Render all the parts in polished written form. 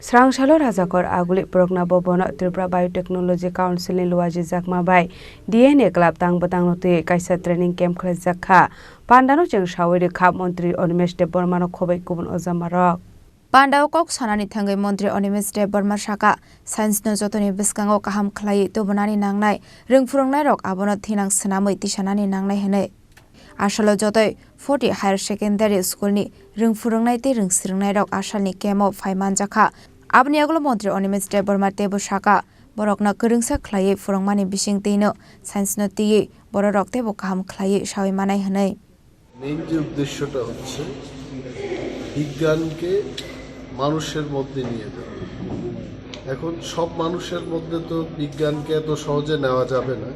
Srangsalo Rajakor Aguli Progna Bobona Tripura Biotechnology Council in Luaji Jakma Bai DNA Club Tang Batang Note Kaisa Training Camp Khazakha Pandano Jeng Shawiri Kap Montri Onimesh de Bormano Khobei Kubun Ozamarok Pandao Kok Sanani Thangai Montri Onimesh de Borma Shaka Science no Jotoni Biskango Kaham Khlai Tobonani Nangnai Rungfurungnai Rok Abono Thinang Sanamoi Tishanani Nangnai Hene Ashalo Jotoi 40 Higher Secondary School ni Rungfurungnai te Rungsirungnai Rok Ashalni Kemo Phaiman Jakha Abni Aglo Montri Onimesh de Borma Tebo Shaka Borokna Kurungsa Khlai Furungmani Bishing Teino Science no Ti Borok Tebo Kaham Khlai Shawi Manai Hanai main যে উদ্দেশ্যটা হচ্ছে বিজ্ঞানকে মানুষের মধ্যে নিয়ে যাওয়া। এখন সব মানুষের মধ্যে তো বিজ্ঞানকে এত সহজে নেওয়া যাবে না।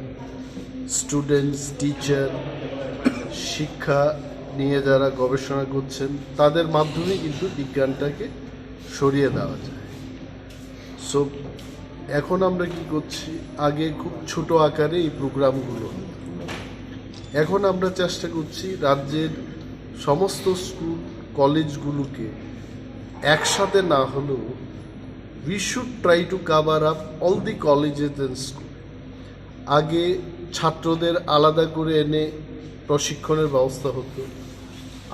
স্টুডেন্টস, টিচার, শিক্ষা নিয়ে যারা গবেষণা করছেন তাদের মাধ্যমে কিন্তু বিজ্ঞানটাকে সরিয়ে দেওয়া যায়। সো এখন আমরা কি করছি, আগে খুব ছোট আকারে এই প্রোগ্রামগুলো হতো। এখন আমরা চেষ্টা করছি রাজ্যের সমস্ত স্কুল কলেজগুলোকে একসাথে না হলেও we should try to cover up all the colleges and school. আগে ছাত্রদের আলাদা করে এনে প্রশিক্ষণের ব্যবস্থা হতো।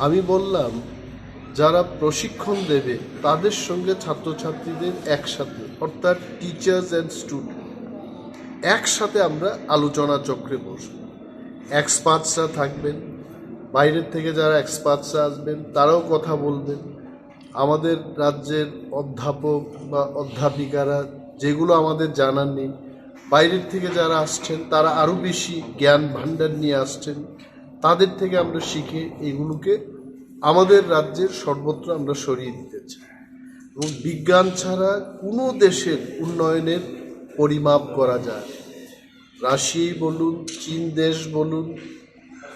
আমি বললাম যারা প্রশিক্ষণ দেবে তাদের সঙ্গে ছাত্রছাত্রীদের একসাথে, অর্থাৎ টিচার্স অ্যান্ড স্টুডেন্ট একসাথে আমরা আলোচনা চক্রে বসব। এক্সপার্টসরা থাকবেন, বাইরের থেকে যারা এক্সপার্টসরা আসবেন তারাও কথা বলবেন। আমাদের রাজ্যের অধ্যাপক বা অধ্যাপিকারা যেগুলো আমাদের জানার নেই, বাইরের থেকে যারা আসছেন তারা আরও বেশি জ্ঞান ভাণ্ডার নিয়ে আসছেন, তাদের থেকে আমরা শিখে এগুলোকে আমাদের রাজ্যের সর্বত্র আমরা সরিয়ে দিতে চাই। এবং বিজ্ঞান ছাড়া কোনো দেশের উন্নয়নের পরিমাপ করা যায়। রাশিয়াই বলুন, চীন দেশ বলুন,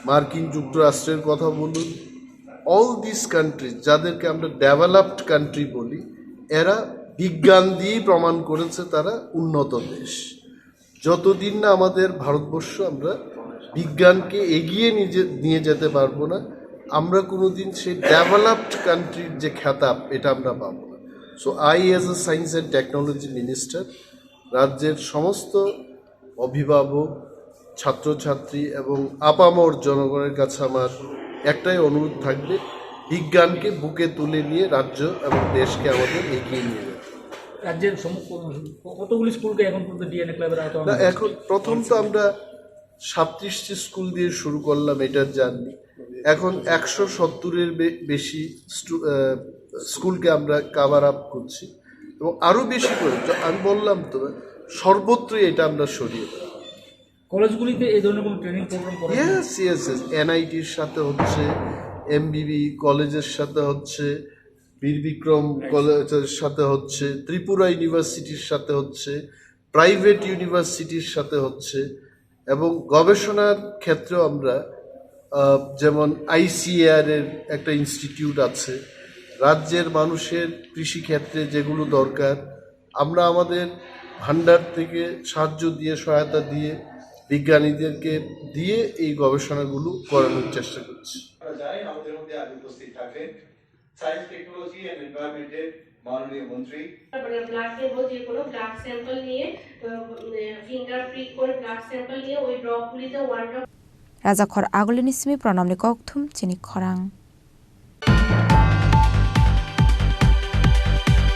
মার্কিন যুক্তরাষ্ট্রের কথা বলুন, অল দিস কান্ট্রি যাদেরকে আমরা ডেভেলপড কান্ট্রি বলি, এরা বিজ্ঞান দিয়েই প্রমাণ করেছে তারা উন্নত দেশ। যতদিন না আমাদের ভারতবর্ষ আমরা বিজ্ঞানকে এগিয়ে নিয়ে যেতে পারবো না, আমরা কোনোদিন সেই ডেভেলপড কান্ট্রির যে খেতাব এটা আমরা পাবো না। So I as a science and technology minister রাজ্যের সমস্ত অভিভাবক, ছাত্রছাত্রী এবং আপামর জনগণের কাছে আমার একটাই অনুরোধ থাকবে, বিজ্ঞানকে বুকে তুলে নিয়ে রাজ্য এবং দেশকে আমাদের এগিয়ে নিয়ে যাবে। রাজ্যের কতগুলি স্কুলকে এখন পর্যন্ত ডিএনএ ক্লাবের আওতায়? না, এখন প্রথম তো আমরা 37টি স্কুল দিয়ে শুরু করলাম এটার জার্নি। এখন 170-এর বেশি স্কুলকে আমরা কাভার আপ করছি এবং আরও বেশি করে আমি বললাম তো সর্বত্রই এটা আমরা সরিয়ে দেব। কলেজগুলিতে এই ধরনের কোনো ট্রেনিং প্রোগ্রাম করা? ইয়েস, এনআইটির সাথে হচ্ছে, এমবিবি কলেজের সাথে হচ্ছে, বীর বিক্রম কলেজের সাথে হচ্ছে, ত্রিপুরা ইউনিভার্সিটির সাথে হচ্ছে, প্রাইভেট ইউনিভার্সিটির সাথে হচ্ছে এবং গবেষণার ক্ষেত্রেও আমরা যেমন ICAR এর একটা ইনস্টিটিউট আছে। রাজ্যের মানুষের কৃষিক্ষেত্রে যেগুলো দরকার আমরা আমাদের ভান্ডার থেকে সাহায্য দিয়ে, সহায়তা দিয়ে, বিজ্ঞানীদেরকে দিয়ে এই গবেষণাগুলো করানোর চেষ্টা করছি। আমাদের মধ্যে আজ উপস্থিত থাকবেন সায়েন্স, টেকনোলজি এন্ড এনভায়রনমেন্টের মাননীয় মন্ত্রী। ব্লাড নেব, যে কোনো ব্লাড স্যাম্পল নিয়ে ফিঙ্গার প্রিক করে ব্লাড স্যাম্পল নিয়ে ওই ড্রপগুলিতে one drop Rajakhor Agulini Simi Pranamni Kokthum Chini Khorang